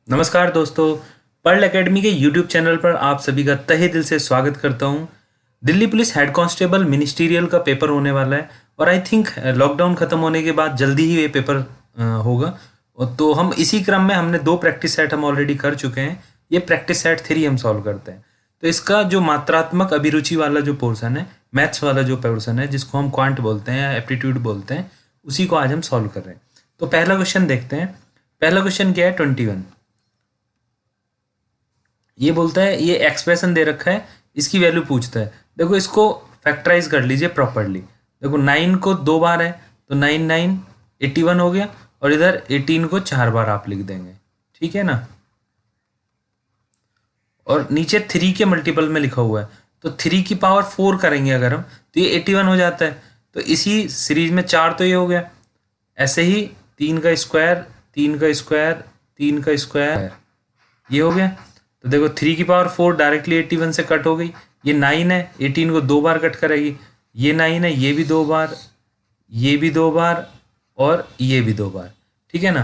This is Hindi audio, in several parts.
नमस्कार दोस्तों। पर्ल एकेडमी के यूट्यूब चैनल पर आप सभी का तहे दिल से स्वागत करता हूं। Delhi police head constable ministerial का पेपर होने वाला है और आई थिंक लॉकडाउन खत्म होने के बाद जल्दी ही ये पेपर होगा। तो हम इसी क्रम में हमने 2 प्रैक्टिस सेट हम ऑलरेडी कर चुके हैं। ये प्रैक्टिस सेट 3 हम सॉल्व करते हैं। तो इसका जो मात्रात्मक अभिरुचि वाला जो पोर्शन है, मैथ्स वाला जो पोर्शन है, जिसको हम क्वांट बोलते हैं या एप्टीट्यूड बोलते हैं, उसी को आज हम सॉल्व कर रहे हैं। तो पहला क्वेश्चन देखते हैं। पहला क्वेश्चन क्या है? 21। ये बोलता है, ये एक्सप्रेशन दे रखा है, इसकी वैल्यू पूछता है। देखो इसको फैक्टराइज कर लीजिए प्रॉपरली। देखो 9 को 2 बार है तो 9 9 81 हो गया, और इधर 18 को 4 बार आप लिख देंगे, ठीक है ना। और नीचे 3 के मल्टीपल में लिखा हुआ है, तो 3 की पावर 4 करेंगे अगर हम, तो ये 81 हो जाता है। तो इसी सीरीज में 4 तो ये हो गया, ऐसे ही 3 का स्क्वायर 3 का स्क्वायर 3 का स्क्वायर ये हो गया। तो देखो 3 की पावर 4 डायरेक्टली 81 से कट हो गई। ये 9 है, 18 को 2 बार कट करेगी। ये 9 है, ये भी 2 बार, ये भी 2 बार, और ये भी 2 बार, ठीक है ना।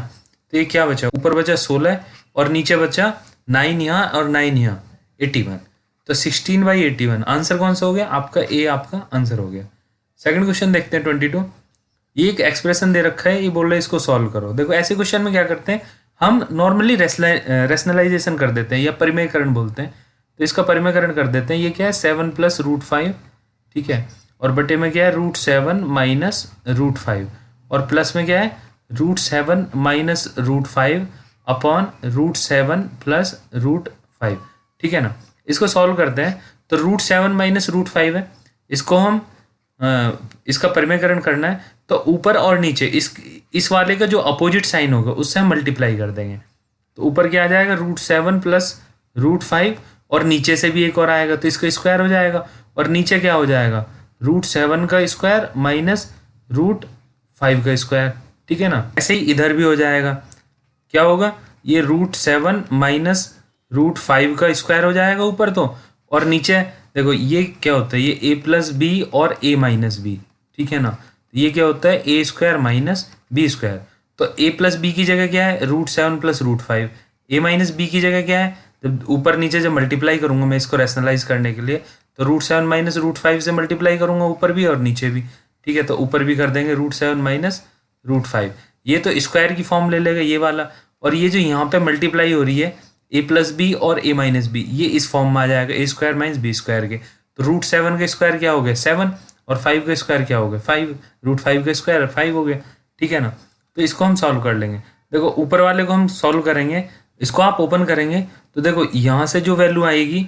तो ये क्या बचा? ऊपर बचा 16 और नीचे बचा 9 यहाँ और 9 यहाँ, 81। तो 16/81 आंसर कौन सा हो गया? आपका ए आपका आंसर हो गया। सेकंड क्वेश्चन देखते हैं 22। ये एक एक्सप्रेशन दे रखा है, ये बोल रहा है इसको सॉल्व करो। देखो ऐसे क्वेश्चन में क्या करते हैं, हम नॉर्मली रेशनलाइजेशन कर देते हैं या परिमेयकरण बोलते हैं। तो इसका परिमेयकरण कर देते हैं। ये क्या है? 7 + √5, ठीक है। और बटे में क्या है? √7 - √5, और प्लस में क्या है? √7 - √5 अपॉन √7 + √5, ठीक है ना। इसको सॉल्व करते हैं। तो √7 - √5 है, इसको हम इसका परिमेयकरण करना है। तो ऊपर और नीचे इस वाले का जो अपोजिट साइन होगा उससे हम मल्टीप्लाई कर देंगे। तो ऊपर क्या आ जाएगा? √7 + √5, और नीचे से भी एक और आएगा तो इसका स्क्वायर हो जाएगा। और नीचे क्या हो जाएगा? √7 का स्क्वायर माइनस √5 का स्क्वायर, ठीक है ना। ऐसे ही इधर भी हो जाएगा। क्या होगा? ये √7 - √5 का स्क्वायर हो जाएगा ऊपर तो, और नीचे देखो ये क्या होता है? ये a + b और a - b, ठीक है ना। ये क्या होता है? a² - b²। तो a + b की जगह क्या है? √7 + √5। a - b की जगह क्या है? जब ऊपर नीचे जब मल्टीप्लाई करूंगा मैं इसको रैशनलाइज करने के लिए, तो √7 - √5 से मल्टीप्लाई करूंगा ऊपर भी और नीचे भी, ठीक है। तो ऊपर भी कर देंगे √7 - √5। ये तो स्क्वायर की फॉर्म ले लेगा ये वाला, और ये जो यहाँ पे मल्टीप्लाई हो रही है a + b और a - b, ये इस फॉर्म में आ जाएगा a² - b² के। तो √7 का स्क्वायर क्या हो गया? 7, और 5 का स्क्वायर क्या हो गया? 5। √5 का स्क्वायर 5 हो गया, ठीक है ना। तो इसको हम सॉल्व कर लेंगे। देखो ऊपर वाले को हम सॉल्व करेंगे, इसको आप ओपन करेंगे तो देखो यहाँ से जो वैल्यू आएगी,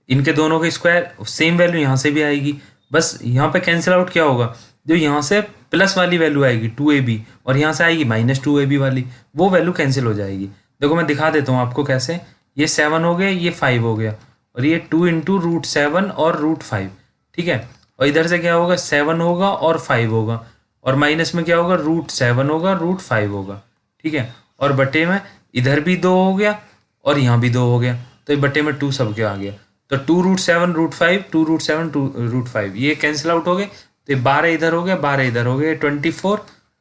इनके दोनों के स्क्वायर सेम वैल्यू यहाँ से भी आएगी। बस यहाँ पे कैंसिल आउट क्या होगा? जो यहाँ से प्लस वाली वैल्यू आएगी 2ab, और यहाँ से आएगी -2ab वाली, वो वैल्यू कैंसिल हो जाएगी। देखो मैं दिखा देता हूँ आपको कैसे। ये 7 हो गया, ये 5 हो गया, और ये 2 × √7 और √5, ठीक है। और इधर से क्या होगा? 7 होगा और 5 होगा, और माइनस में क्या होगा? √7 होगा, √5 होगा, ठीक है। और बटे में इधर भी 2 हो गया और यहाँ भी 2 हो गया, तो ये बटे में 2 सबके आ गया। तो 2 √7 √5, 2 √7 √5, ये कैंसिल आउट हो गए। तो 12 इधर हो गया, 12 इधर हो गया, 24,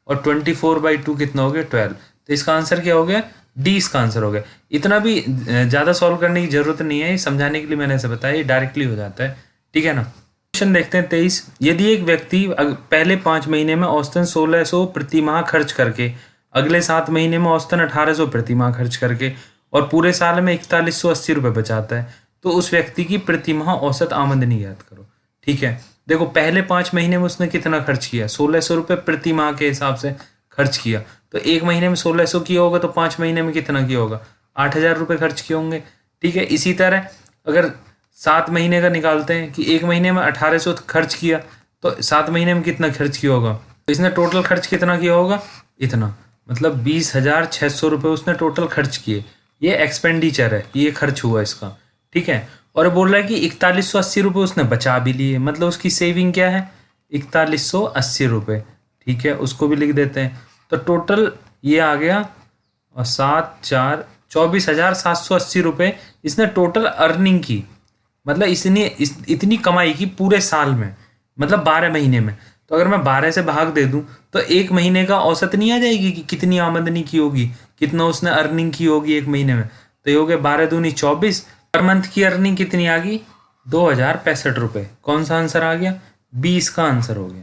और 24/2 कितना हो गया? 12। तो इसका आंसर क्या हो गया? डी इसका आंसर हो गया। इतना भी ज़्यादा सॉल्व करने की जरूरत नहीं है, समझाने के लिए मैंने ऐसे बताया, ये डायरेक्टली हो जाता है, ठीक है ना। क्वेश्चन देखते हैं 23। यदि एक व्यक्ति पहले 5 महीने में औसतन 1600 प्रति माह खर्च करके, अगले 7 महीने में औसतन 1800 प्रति माह खर्च करके, और पूरे साल में 4180 रुपये बचाता है, तो उस व्यक्ति की प्रति माह औसत आमदनी ज्ञात करो, ठीक है। देखो पहले 5 महीने में उसने कितना खर्च किया? 1600 रुपये प्रति माह के हिसाब से खर्च किया। तो एक महीने में 1600 किया होगा, तो 5 महीने में कितना किया होगा? 8000 रुपये खर्च किए होंगे, ठीक है। इसी तरह अगर 7 महीने का निकालते हैं कि एक महीने में 1800 खर्च किया, तो 7 महीने में कितना खर्च किया होगा? तो इसने टोटल खर्च कितना किया होगा? इतना, मतलब 20,600 रुपये उसने टोटल खर्च किए। ये एक्सपेंडिचर है, ये खर्च हुआ इसका, ठीक है। और बोल रहा है कि 4180 रुपये उसने बचा भी लिए, मतलब उसकी सेविंग क्या है? 4180 रुपये, ठीक है। उसको भी लिख देते हैं। तो टोटल ये आ गया, और 7 4 24,780 रुपये इसने टोटल अर्निंग की, मतलब इतनी कमाई की पूरे साल में, मतलब 12 महीने में। तो अगर मैं 12 से भाग दे दूं तो एक महीने का औसत नहीं आ जाएगी कि कितनी आमदनी की होगी? कितना उसने अर्निंग की होगी एक महीने में, तो ये हो गया 12 दूनी 24। पर मंथ की अर्निंग कितनी आ गई? 2065 रुपये। कौन सा आंसर आ गया? 20 का आंसर हो गया।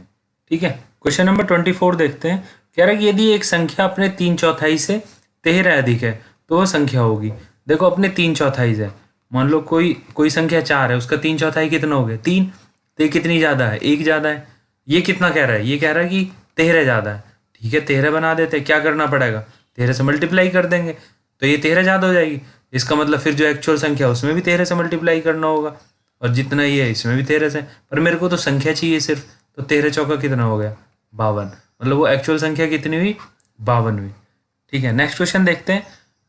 ठीक है, क्वेश्चन नंबर 24 देखते हैं। कह रहा है कि यदि एक संख्या अपने 3/4 से 13 अधिक है तो वह संख्या होगी। देखो अपने 3/4 है, मान लो कोई संख्या 4 है, उसका 3/4 कितना हो गया? 3। तो ये कितनी ज़्यादा है? 1 ज़्यादा है। ये कितना कह रहा है? ये कह रहा है कि 13 ज़्यादा है। ठीक है, 13 बना देते हैं। क्या करना पड़ेगा? 13 से मल्टीप्लाई कर देंगे तो ये 13 ज़्यादा हो जाएगी। इसका मतलब फिर जो एक्चुअल संख्या है उसमें भी 13 से मल्टीप्लाई करना होगा, और जितना ये है इसमें भी 13 से। पर मेरे को तो संख्या चाहिए सिर्फ, तो 13 चौका कितना हो गया? 52। मतलब वो एक्चुअल संख्या कितनी हुई? 52 हुई। ठीक है, नेक्स्ट क्वेश्चन देखते हैं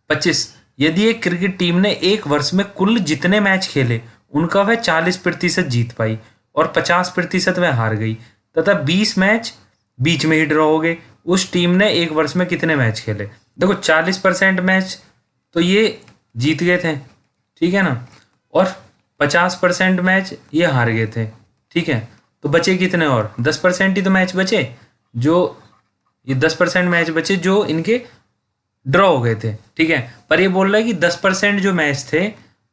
25। यदि एक क्रिकेट टीम ने एक वर्ष में कुल जितने मैच खेले उनका वह 40% जीत पाई और 50% वह हार गई, तथा 20 मैच बीच में ही ड्रॉ हो गए, उस टीम ने एक वर्ष में कितने मैच खेले? देखो 40% मैच तो ये जीत गए थे, ठीक है ना, और 50% मैच ये हार गए थे। ठीक है, तो बचे कितने? और 10% ही तो मैच बचे, जो ये 10% मैच बचे जो इनके ड्रॉ हो गए थे। ठीक है, पर ये बोल रहा है कि 10% जो मैच थे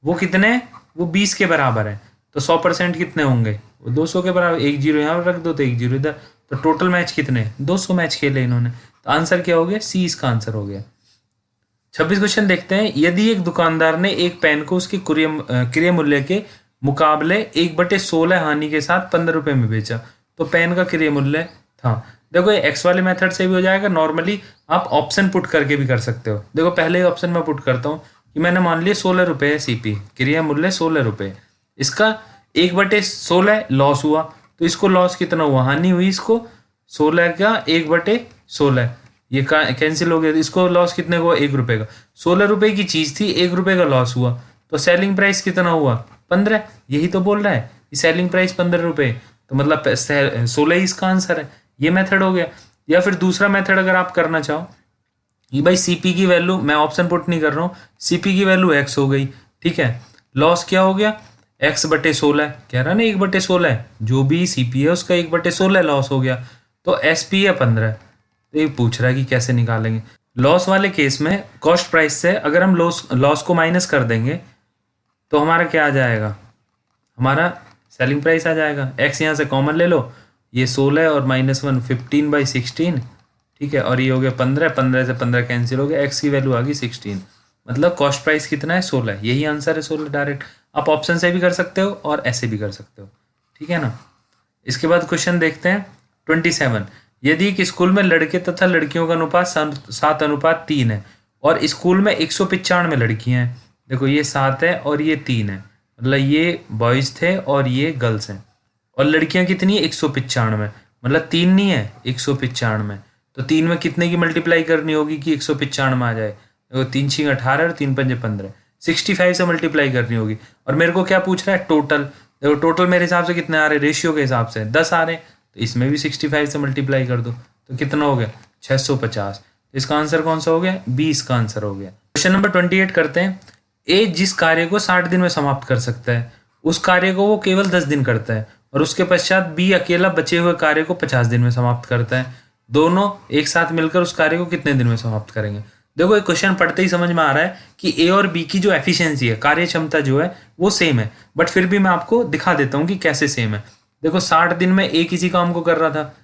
वो कितने? वो 20 के बराबर है, तो 100% कितने होंगे? वो 200 के बराबर। 1 0 यहाँ रख दो तो 1 0 इधर, तो टोटल मैच कितने? 200 मैच खेले इन्होंने। तो आंसर क्या हो गया? सी इसका आंसर हो गया। 26 क्वेश्चन देखते हैं। यदि एक दुकानदार ने एक पेन को उसके क्रय मूल्य के मुकाबले 1/16 हानि के साथ 15 रुपये में बेचा, तो पेन का क्रय मूल्य था। देखो ये एक्स वाले मेथड से भी हो जाएगा, नॉर्मली आप ऑप्शन पुट करके भी कर सकते हो। देखो पहले ही ऑप्शन में पुट करता हूँ कि मैंने मान लिया 16 रुपये है सीपी, क्रय मूल्य 16 रुपये, इसका 1/16 लॉस हुआ, तो इसको लॉस कितना हुआ? हानि हुई इसको 16 का 1/16, ये कैंसिल हो गया, इसको लॉस कितने को? 1 रुपये का। 16 रुपये की चीज़ थी, 1 रुपये का लॉस हुआ, तो सेलिंग प्राइस कितना हुआ? 15। यही तो बोल रहा है कि सेलिंग प्राइस 15 रुपये, तो मतलब 16 ही इसका आंसर है। ये मेथड हो गया। या फिर दूसरा मेथड अगर आप करना चाहो कि भाई सीपी की वैल्यू, मैं ऑप्शन पुट नहीं कर रहा हूँ, सीपी की वैल्यू एक्स हो गई। ठीक है, लॉस क्या हो गया? x/16, कह रहा ना 1/16, जो भी सीपी है उसका 1/16 लॉस हो गया, तो एसपी है 15। तो ये पूछ रहा है कि कैसे निकालेंगे। लॉस वाले केस में कॉस्ट प्राइस से अगर हम लॉस को माइनस कर देंगे तो हमारा क्या आ जाएगा? हमारा सेलिंग प्राइस आ जाएगा। एक्स यहाँ से कॉमन ले लो, ये 16 और -1 15/16। ठीक है, और ये हो गया 15, 15 से 15 कैंसिल हो गया, एक्स की वैल्यू आ गई 16। मतलब कॉस्ट प्राइस कितना है? 16। यही आंसर है 16 डायरेक्ट। आप ऑप्शन से भी कर सकते हो और ऐसे भी कर सकते हो। ठीक है ना। इसके बाद क्वेश्चन देखते हैं 27। यदि एक स्कूल में लड़के तथा लड़कियों का अनुपात 7:3 है और स्कूल में 195 लड़कियां हैं, देखो ये 7 है और ये 3 है, मतलब ये बॉयज़ थे और ये गर्ल्स हैं, और लड़कियां कितनी है? 195, मतलब 3 नहीं है, 195। तो 3 में कितने की मल्टीप्लाई करनी होगी कि 195 आ जाए? देखो 3 6 18 और 3 5 15, 65 से मल्टीप्लाई करनी होगी। और मेरे को क्या पूछ रहा है? टोटल। देखो टोटल मेरे हिसाब से कितने आ रहे? रेशियो के हिसाब से 10 आ रहे हैं, तो इसमें भी 65 से मल्टीप्लाई कर दो, तो कितना हो गया? 650। तो इसका आंसर कौन सा हो गया? 20 का आंसर हो गया। क्वेश्चन नंबर 28 करते हैं। ए जिस कार्य को 60 दिन में समाप्त कर सकता है उस कार्य को वो केवल 10 दिन करता है, और उसके पश्चात बी अकेला बचे हुए कार्य को 50 दिन में समाप्त करता है। दोनों एक साथ मिलकर उस कार्य को कितने दिन में समाप्त करेंगे? देखो ये क्वेश्चन पढ़ते ही समझ में आ रहा है कि ए और बी की जो एफिशिएंसी है, कार्य क्षमता जो है वो सेम है, बट फिर भी मैं आपको दिखा देता हूँ कि कैसे सेम है। देखो 60 दिन में ए किसी काम को कर रहा था,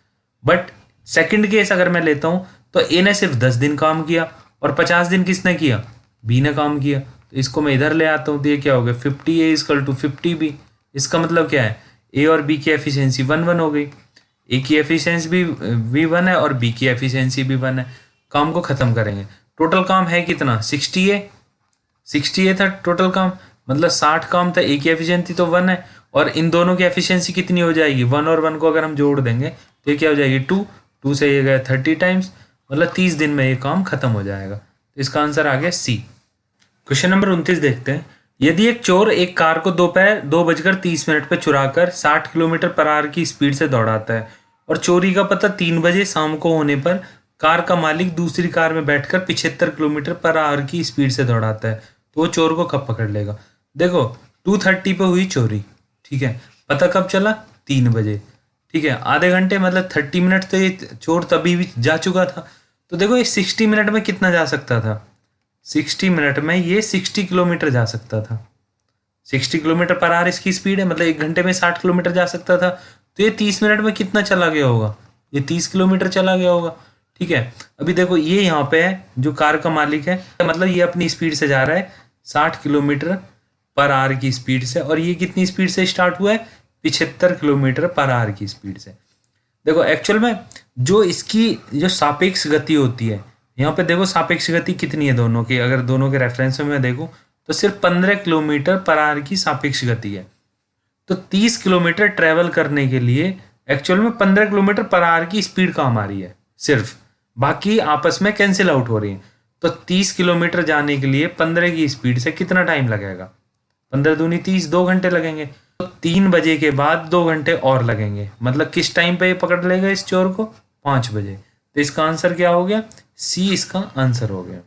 बट सेकंड केस अगर मैं लेता हूँ तो ए ने सिर्फ 10 दिन काम किया और 50 दिन किसने किया? बी ने काम किया। तो इसको मैं इधर ले आता हूँ, तो ये क्या हो गया? 50A = 50B। इसका मतलब क्या है? ए और बी की एफिशिएंसी 1 हो गई। ए की एफिशिएंसी भी 1 है और बी की एफिशिएंसी भी 1 है। काम को खत्म करेंगे। टोटल काम है कितना? 60A था टोटल काम, मतलब 60 काम था। ए की एफिशिएंसी तो 1 है, और इन दोनों की एफिशिएंसी कितनी हो जाएगी? 1 और 1 को अगर हम जोड़ देंगे तो ये क्या हो जाएगी? 2 से ये गया 30 टाइम्स, मतलब 30 दिन में ये काम खत्म हो जाएगा। तो इसका आंसर आ गया सी। क्वेश्चन नंबर 29 देखते हैं। यदि एक चोर एक कार को दोपहर 2:30 पर चुराकर 60 किलोमीटर/आवर की स्पीड से दौड़ाता है और चोरी का पता 3 बजे शाम को होने पर कार का मालिक दूसरी कार में बैठकर 75 किलोमीटर/आवर की स्पीड से दौड़ाता है, तो वो चोर को कब पकड़ लेगा? देखो 2:30 पे हुई चोरी, ठीक है, पता कब चला? 3 बजे। ठीक है, आधे घंटे मतलब 30 मिनट तो ये चोर तभी भी जा चुका था, तो देखो ये 60 मिनट में कितना जा सकता था, 60 मिनट में ये 60 किलोमीटर जा सकता था। 60 किलोमीटर पर आवर इसकी स्पीड है, मतलब 1 घंटे में 60 किलोमीटर जा सकता था। तो ये 30 मिनट में कितना चला गया होगा, ये 30 किलोमीटर चला गया होगा। ठीक है, अभी देखो ये यहाँ पे है जो कार का मालिक है, मतलब ये अपनी स्पीड से जा रहा है 60 किलोमीटर पर आवर की स्पीड से, और ये कितनी स्पीड से स्टार्ट हुआ है, 75 किलोमीटर पर आवर की स्पीड से। देखो एक्चुअल में जो इसकी जो सापेक्ष गति होती है, यहाँ पे देखो सापेक्ष गति कितनी है दोनों की, अगर दोनों के रेफरेंस में मैं देखूँ तो सिर्फ 15 किलोमीटर पर आवर की सापेक्ष गति है। तो 30 किलोमीटर ट्रेवल करने के लिए एक्चुअल में 15 किलोमीटर पर आवर की स्पीड काम आ रही है सिर्फ, बाकी आपस में कैंसिल आउट हो रही है। तो 30 किलोमीटर जाने के लिए 15 की स्पीड से कितना टाइम लगेगा, 15 दूनी 30, 2 घंटे लगेंगे। तो 3 बजे के बाद 2 घंटे और लगेंगे, मतलब किस टाइम पे ये पकड़ लेगा इस चोर को, 5 बजे। तो इसका आंसर क्या हो गया, सी इसका आंसर हो गया।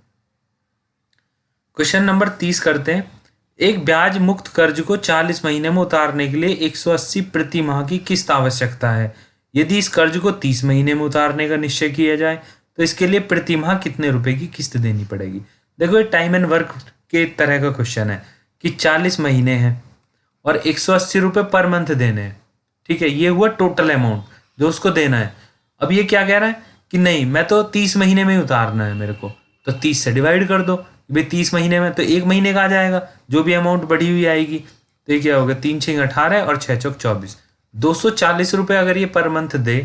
क्वेश्चन नंबर 30 करते हैं। एक ब्याज मुक्त कर्ज को 40 महीने में उतारने के लिए 180 प्रति माह की किस्त आवश्यकता है। यदि इस कर्ज को 30 महीने में उतारने का निश्चय किया जाए तो इसके लिए प्रति माह कितने रुपए की किस्त देनी पड़ेगी। देखो ये टाइम एंड वर्क के तरह का क्वेश्चन है कि 40 महीने हैं और 180 रुपये पर मंथ देने हैं। ठीक है, ये हुआ टोटल अमाउंट जो उसको देना है। अब ये क्या कह रहा है कि नहीं मैं तो 30 महीने में ही उतारना है मेरे को, तो 30 से डिवाइड कर दो भाई, 30 महीने में तो 1 महीने का आ जाएगा जो भी अमाउंट बढ़ी हुई आएगी। तो ये क्या होगा, 3 6 18 और 6 चौक 24, 240 रुपये अगर ये पर मंथ दे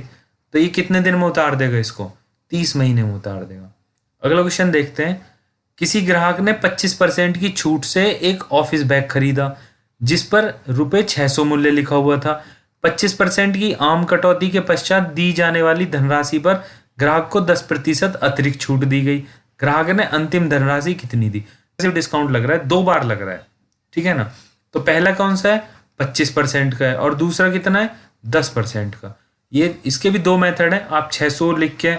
तो ये कितने दिन में उतार देगा इसको, 30 महीने में उतार देगा। अगला क्वेश्चन देखते हैं। किसी ग्राहक ने 25% की छूट से एक ऑफिस बैग खरीदा जिस पर रुपये 600 मूल्य लिखा हुआ था। 25% की आम कटौती के पश्चात दी जाने वाली धनराशि पर ग्राहक को 10% अतिरिक्त छूट दी गई। ग्राहक ने अंतिम धनराशि कितनी दी। डिस्काउंट लग रहा है, 2 बार लग रहा है, ठीक है ना। तो पहला कौन सा है, 25% का है, और दूसरा कितना है, 10% का। ये इसके भी 2 मेथड है। आप 600 लिख के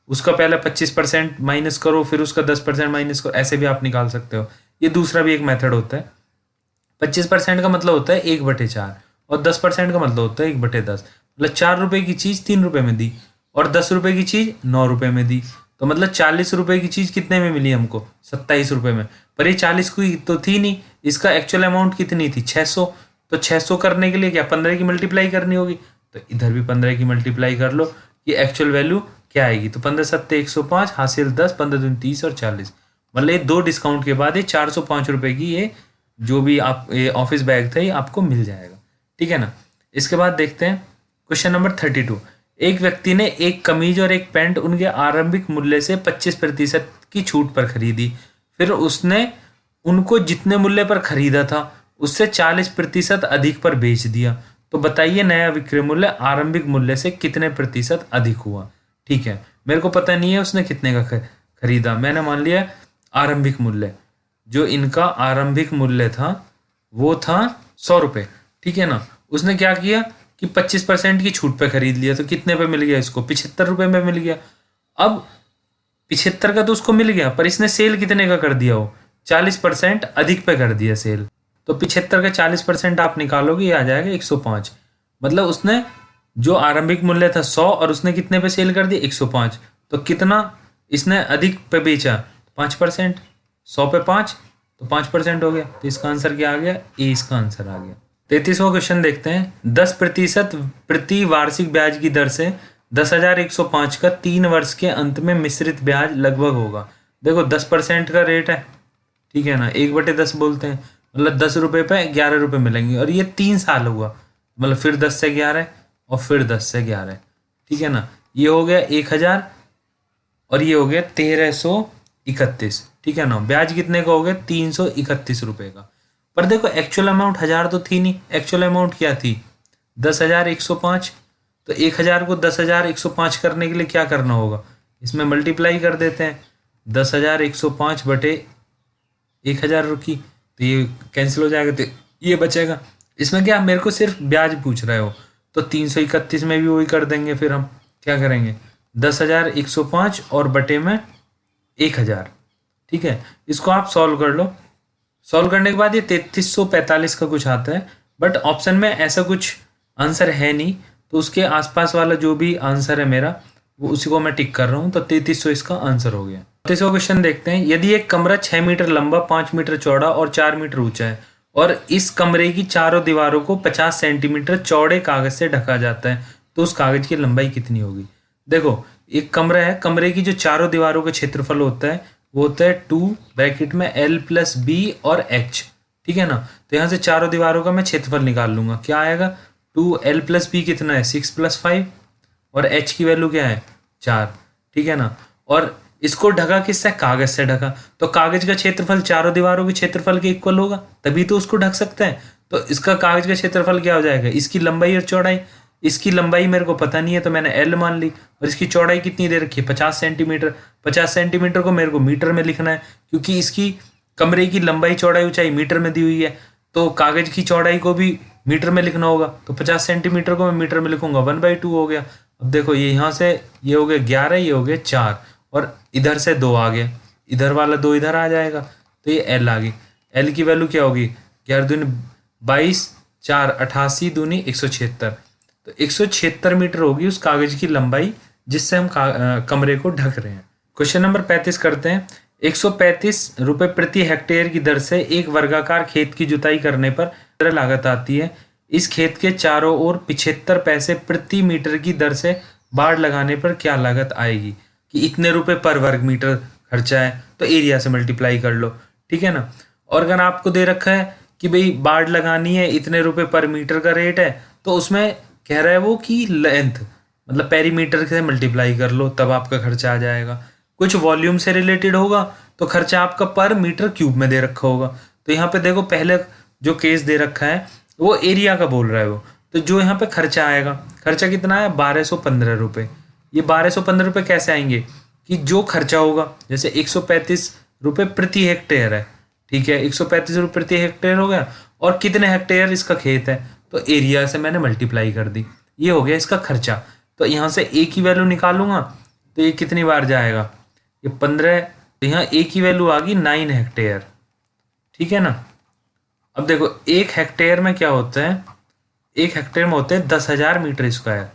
उसका पहले 25% माइनस करो, फिर उसका 10% माइनस करो, ऐसे भी आप निकाल सकते हो। ये दूसरा भी एक मेथड होता है। 25% का मतलब होता है 1/4 और 10% का मतलब होता है 1/10। मतलब 4 रुपए की चीज 3 रुपए में दी और 10 रुपए की चीज 9 रुपए में दी। तो मतलब 40 रुपए की चीज कितने में मिली हमको, 27 रुपए में। पर ये 40 की तो थी नहीं, इसका एक्चुअल अमाउंट कितनी थी, 600। तो 600 करने के लिए क्या 15 की मल्टीप्लाई करनी होगी, तो इधर भी 15 की मल्टीप्लाई कर लो, ये एक्चुअल वैल्यू क्या आएगी। तो 15 7 105 हासिल 10, 15 दूनी 30 और 40। मतलब ये 2 डिस्काउंट के बाद ये 405 रुपए की ये जो भी आप ये ऑफिस बैग था ये आपको मिल जाएगा, ठीक है ना। इसके बाद देखते हैं क्वेश्चन नंबर 32। एक व्यक्ति ने एक कमीज और एक पैंट उनके आरंभिक मूल्य से 25% की छूट पर खरीदी। फिर उसने उनको जितने मूल्य पर खरीदा था उससे 40% अधिक पर बेच दिया। तो बताइए नया विक्रय मूल्य आरंभिक मूल्य से कितने प्रतिशत अधिक हुआ। ठीक है, मेरे को पता नहीं है उसने कितने का खरीदा, मैंने मान लिया आरंभिक मूल्य। जो इनका आरंभिक मूल्य था वो था 100 रुपये, ठीक है ना। उसने क्या किया कि 25% की छूट पे खरीद लिया, तो कितने पे मिल गया इसको, 75 रुपये में मिल गया। अब 75 का तो उसको मिल गया, पर इसने सेल कितने का कर दिया, हो 40% अधिक पे कर दिया सेल। तो 75 का 40% आप निकालोगे ये आ जाएगा 105। मतलब उसने जो आरंभिक मूल्य था 100 और उसने कितने पे सेल कर दिया 105। तो कितना इसने अधिक पे बेचा, 5%। 100 पे 5 तो 5% हो गया। तो इसका आंसर क्या आ गया, ए इसका आंसर आ गया। 33वां क्वेश्चन देखते हैं। 10% प्रति वार्षिक ब्याज की दर से 10,105 का 3 वर्ष के अंत में मिश्रित ब्याज लगभग होगा। देखो 10% का रेट है, ठीक है ना, 1/10 बोलते हैं, मतलब 10 रुपये पे 11 रुपये मिलेंगे। और ये 3 साल हुआ, मतलब फिर 10 से 11 और फिर 10 से 11, ठीक है ना। ये हो गया 1000 और ये हो गया 1331, ठीक है ना। ब्याज कितने का हो गया, 331 रुपये का। पर देखो एक्चुअल अमाउंट 1000 तो थी नहीं, एक्चुअल अमाउंट क्या थी 10,105। तो 1000 को 10,105 करने के लिए क्या करना होगा, इसमें मल्टीप्लाई कर देते हैं। 10,105 बटे 1000 रुकी तो ये कैंसिल हो जाएगा, तो ये बचेगा। इसमें क्या मेरे को सिर्फ ब्याज पूछ रहे हो, तो 331 में भी वही कर देंगे। फिर हम क्या करेंगे 10,105 और बटे में 1000, ठीक है। इसको आप सॉल्व कर लो। सॉल्व करने के बाद ये 3345 का कुछ आता है, बट ऑप्शन में ऐसा कुछ आंसर है नहीं, तो उसके आसपास वाला जो भी आंसर है मेरा वो उसी को मैं टिक कर रहा हूँ। तो 3300 इसका आंसर हो गया। 33वां क्वेश्चन देखते हैं। यदि एक कमरा 6 मीटर लंबा, 5 मीटर चौड़ा और 4 मीटर ऊंचा है और इस कमरे की चारों दीवारों को 50 सेंटीमीटर चौड़े कागज से ढका जाता है, तो उस कागज की लंबाई कितनी होगी? देखो, एक कमरा है, कमरे की जो चारों दीवारों का क्षेत्रफल होता है वो होता है 2 ब्रैकेट में L प्लस B और H, ठीक है ना। तो यहाँ से चारों दीवारों का मैं क्षेत्रफल निकाल लूंगा। क्या आएगा? 2L प्लस B कितना है? 6 प्लस 5 और H की वैल्यू क्या है? 4, ठीक है ना। और इसको ढका किससे? कागज से ढका। तो कागज का क्षेत्रफल चारों दीवारों के क्षेत्रफल के इक्वल होगा, तभी तो उसको ढक सकते हैं। तो इसका कागज का क्षेत्रफल क्या हो जाएगा? इसकी लंबाई और चौड़ाई। इसकी लंबाई मेरे को पता नहीं है तो मैंने L मान ली, और इसकी चौड़ाई कितनी दे रखी है? 50 सेंटीमीटर। 50 सेंटीमीटर को मेरे को मीटर में लिखना है, क्योंकि इसकी कमरे की लंबाई चौड़ाई ऊंचाई मीटर में दी हुई है, तो कागज की चौड़ाई को भी मीटर में लिखना होगा। तो 50 सेंटीमीटर को मैं मीटर में लिखूंगा, 1/2 हो गया। अब देखो, ये यहाँ से ये हो गया 11, ये हो गया 4, और इधर से 2 आ गया, इधर वाला 2 इधर आ जाएगा, तो ये L आ गई। L की वैल्यू क्या होगी? 11 दूनी 22, 4 88 दूनी 176। तो 176 मीटर होगी उस कागज की लंबाई जिससे हम कमरे को ढक रहे हैं। क्वेश्चन नंबर 35 करते हैं। 135 रुपये प्रति हेक्टेयर की दर से एक वर्गाकार खेत की जुताई करने पर लागत आती है। इस खेत के चारों ओर 75 पैसे प्रति मीटर की दर से बाड़ लगाने पर क्या लागत आएगी? कि इतने रुपए पर वर्ग मीटर खर्चा है, तो एरिया से मल्टीप्लाई कर लो, ठीक है ना। और अगर आपको दे रखा है कि भाई बाड़ लगानी है, इतने रुपए पर मीटर का रेट है, तो उसमें कह रहा है वो कि लेंथ मतलब पेरीमीटर से मल्टीप्लाई कर लो, तब आपका खर्चा आ जाएगा। कुछ वॉल्यूम से रिलेटेड होगा तो खर्चा आपका पर मीटर क्यूब में दे रखा होगा। तो यहाँ पे देखो, पहले जो केस दे रखा है वो एरिया का बोल रहा है वो, तो जो यहाँ पे खर्चा आएगा, खर्चा कितना है? 1215 रुपये। ये 1215 रुपये कैसे आएंगे? कि जो खर्चा होगा, जैसे 135 रुपये प्रति हेक्टेयर है, ठीक है, 135 रुपये प्रति हेक्टेयर हो गया, और कितने हेक्टेयर इसका खेत है, तो एरिया से मैंने मल्टीप्लाई कर दी, ये हो गया इसका खर्चा। तो यहाँ से ए की वैल्यू निकालूंगा, तो ये कितनी बार जाएगा? ये 15। तो यहाँ ए की वैल्यू आ गई 9 हेक्टेयर, ठीक है ना। अब देखो, 1 हेक्टेयर में क्या होता है? 1 हेक्टेयर में होते हैं 10,000 मीटर स्क्वायर,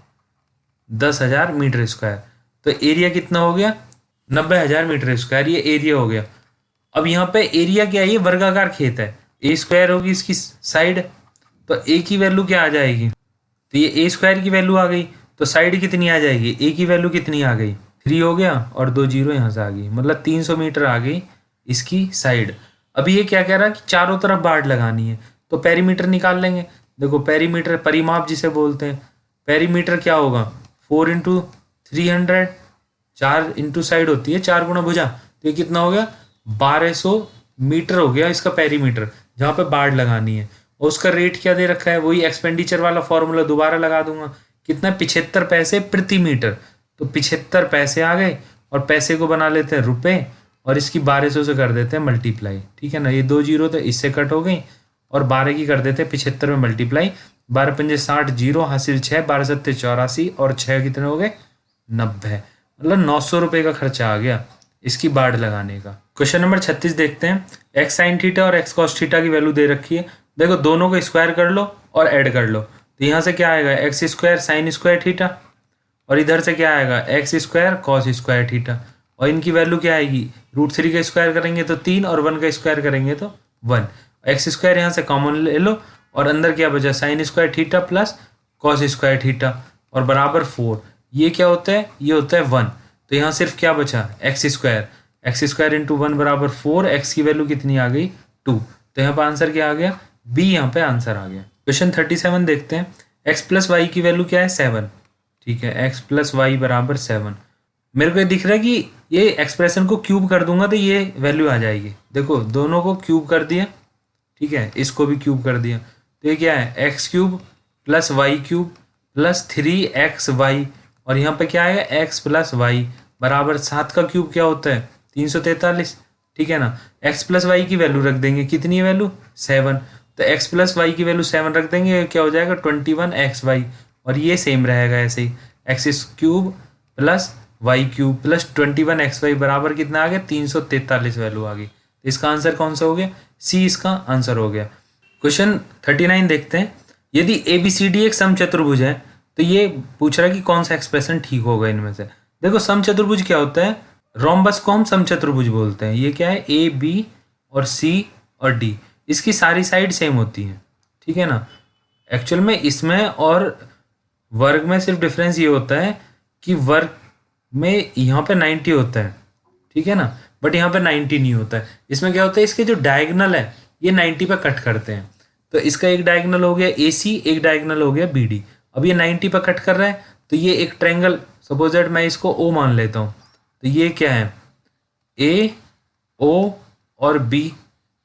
10,000 मीटर स्क्वायर। तो एरिया कितना हो गया? 90,000 मीटर स्क्वायर, ये एरिया हो गया। अब यहाँ पे एरिया क्या है? ये वर्गाकार खेत है, ए स्क्वायर होगी इसकी साइड, तो ए की वैल्यू क्या आ जाएगी? तो ये ए स्क्वायर की वैल्यू आ गई, तो साइड कितनी आ जाएगी? ए की वैल्यू कितनी आ गई? 3 हो गया, और 2 जीरो यहाँ से आ गई, मतलब 300 मीटर आ गई इसकी साइड। अभी ये क्या कह रहा है कि चारों तरफ बाड़ लगानी है, तो पेरीमीटर निकाल लेंगे। देखो, पेरीमीटर परिमाप जिसे बोलते हैं, पेरीमीटर क्या होगा? 4 इंटू 300, 4 इंटू साइड होती है 4 गुना भुजा, तो ये कितना हो गया? 1200 मीटर हो गया इसका पेरीमीटर, जहाँ पे बाड़ लगानी है। और उसका रेट क्या दे रखा है? वही एक्सपेंडिचर वाला फॉर्मूला दोबारा लगा दूंगा, कितना? 75 पैसे प्रति मीटर। तो 75 पैसे आ गए, और पैसे को बना लेते हैं रुपए, और इसकी 1200 से कर देते हैं मल्टीप्लाई, ठीक है ना। ये 2 जीरो तो इससे कट हो गई, और 12 की कर देते हैं 75 में मल्टीप्लाई। 12 पंजे 60, जीरो हासिल 6, 12 सत्ते 84, और 6 कितने हो गए? 90। मतलब 900 रुपये का खर्चा आ गया इसकी बाड़ लगाने का। क्वेश्चन नंबर 36 देखते हैं। एक्स साइन थीटा और एक्स कॉस थीटा की वैल्यू दे रखी है। देखो, दोनों को स्क्वायर कर लो और ऐड कर लो, तो यहाँ से क्या आएगा? X square sine square theta, और इधर से क्या आएगा? X square cos square theta, और इनकी वैल्यू क्या आएगी? √3 का स्क्वायर करेंगे तो 3, और 1 का स्क्वायर करेंगे तो 1। एक्स स्क्वायर यहाँ से कॉमन ले लो, और अंदर क्या बचा? Sine square theta plus cos square theta, और बराबर 4। ये क्या होता है? ये होता है 1। तो यहाँ सिर्फ क्या बचा? एक्स स्क्वायर इंटू 1 बराबर 4। एक्स की वैल्यू कितनी आ गई? 2। तो यहाँ पर आंसर क्या आ गया? बी यहाँ पे आंसर आ गया। क्वेश्चन 37 देखते हैं। एक्स प्लस वाई की वैल्यू क्या है? 7, ठीक है। एक्स प्लस वाई बराबर 7। मेरे को ये दिख रहा है कि ये एक्सप्रेशन को क्यूब कर दूंगा तो ये वैल्यू आ जाएगी। देखो, दोनों को क्यूब कर दिया, ठीक है, इसको भी क्यूब कर दिया, तो ये क्या है? X cube plus Y cube plus 3xy, और यहाँ पे क्या आएगा? एक्स प्लस वाई बराबर 7 का क्यूब क्या होता है? 343, ठीक है ना। एक्स प्लस वाई की वैल्यू रख देंगे, कितनी है वैल्यू? 7। तो एक्स प्लस वाई की वैल्यू 7 रख देंगे, क्या हो जाएगा? 21xy, और ये सेम रहेगा ऐसे ही। X cube plus Y cube plus 21xy बराबर कितना आ गया? 343 वैल्यू आ गई। तो इसका आंसर कौन सा हो गया? सी इसका आंसर हो गया। क्वेश्चन 39 देखते हैं। यदि ABCD एक समचतुर्भुज है, तो ये पूछ रहा है कि कौन सा एक्सप्रेशन ठीक होगा इनमें से। देखो समचतुर्भुज क्या होता है, रोम्बस को हम समचतुर्भुज बोलते हैं। ये क्या है, ए बी और सी और डी, इसकी सारी साइड सेम होती हैं, ठीक है ना। एक्चुअल में इसमें और वर्ग में सिर्फ डिफरेंस ये होता है कि वर्ग में यहाँ पे 90 होता है, ठीक है ना, बट यहाँ पे 90 नहीं होता है। इसमें क्या होता है, इसके जो डायगनल है ये 90 पे कट करते हैं। तो इसका एक डायगनल हो गया ए सी, एक डायगनल हो गया बी डी। अब ये 90 पे कट कर रहा है, तो ये एक ट्रायंगल, सपोज दैट मैं इसको ओ मान लेता हूँ, तो ये क्या है, ए ओ और बी,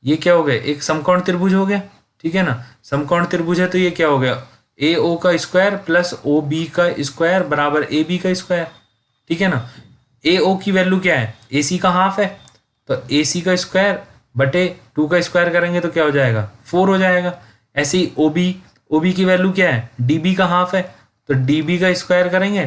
ये क्या हो गया, एक समकोण त्रिभुज हो गया, ठीक है ना। समकोण त्रिभुज है तो ये क्या हो गया, ए ओ का स्क्वायर प्लस ओ बी का स्क्वायर बराबर ए बी का स्क्वायर, ठीक है ना। ए ओ की वैल्यू क्या है, ए सी का हाफ है, तो ए सी का स्क्वायर बटे 2 का स्क्वायर करेंगे तो क्या हो जाएगा, 4 हो जाएगा। ऐसे ही ओ बी की वैल्यू क्या है, डी बी का हाफ है, तो डी बी का स्क्वायर करेंगे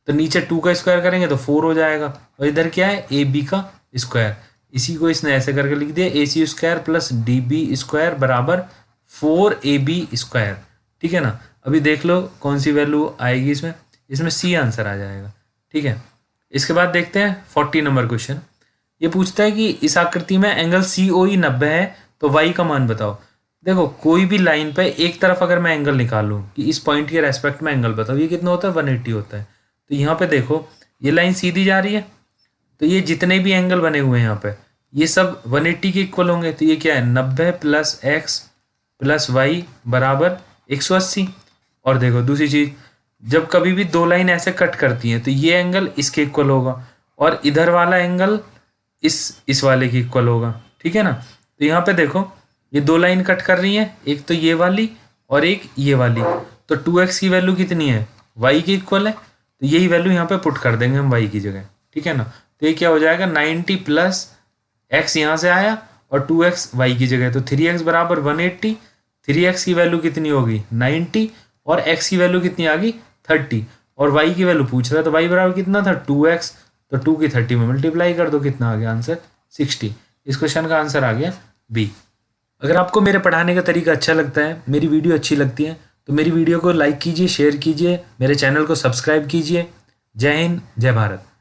तो नीचे 2 का स्क्वायर करेंगे तो 4 हो जाएगा। और इधर क्या है, ए बी का स्क्वायर, इसी को इसने ऐसे करके लिख दिया, A C square plus D B square बराबर 4 ए बी स्क्वायर, ठीक है ना। अभी देख लो कौन सी वैल्यू आएगी इसमें, इसमें सी आंसर आ जाएगा, ठीक है। इसके बाद देखते हैं 40 नंबर क्वेश्चन। ये पूछता है कि इस आकृति में एंगल सी ओ ई 90 है तो वाई का मान बताओ। देखो कोई भी लाइन पे एक तरफ अगर मैं एंगल निकालूं कि इस पॉइंट के रेस्पेक्ट में एंगल बताओ, ये कितना होता है, 180 होता है। तो यहाँ पे देखो ये लाइन सीधी जा रही है, तो ये जितने भी एंगल बने हुए हैं यहाँ पे ये सब 180 के इक्वल होंगे। तो ये क्या है, 90 प्लस एक्स प्लस वाई बराबर 180। और देखो दूसरी चीज, जब कभी भी दो लाइन ऐसे कट करती हैं तो ये एंगल इसके इक्वल होगा और इधर वाला एंगल इस वाले के इक्वल होगा, ठीक है ना। तो यहाँ पे देखो ये दो लाइन कट कर रही हैं, एक तो ये वाली और एक ये वाली, तो 2x की वैल्यू कितनी है, y के इक्वल है, तो यही वैल्यू यहाँ पे पुट कर देंगे हम y की जगह, ठीक है ना। तो ये क्या हो जाएगा, 90 प्लस x यहाँ से आया और 2x y की जगह, तो 3x बराबर 180। 3x की वैल्यू कितनी होगी, 90, और x की वैल्यू कितनी आ गई, 30, और y की वैल्यू पूछ रहा है तो y बराबर कितना था, 2x, तो 2 की 30 में मल्टीप्लाई कर दो, कितना आ गया आंसर, 60। इस क्वेश्चन का आंसर आ गया बी। अगर आपको मेरे पढ़ाने का तरीका अच्छा लगता है, मेरी वीडियो अच्छी लगती है, तो मेरी वीडियो को लाइक कीजिए, शेयर कीजिए, मेरे चैनल को सब्सक्राइब कीजिए। जय हिंद, जय भारत।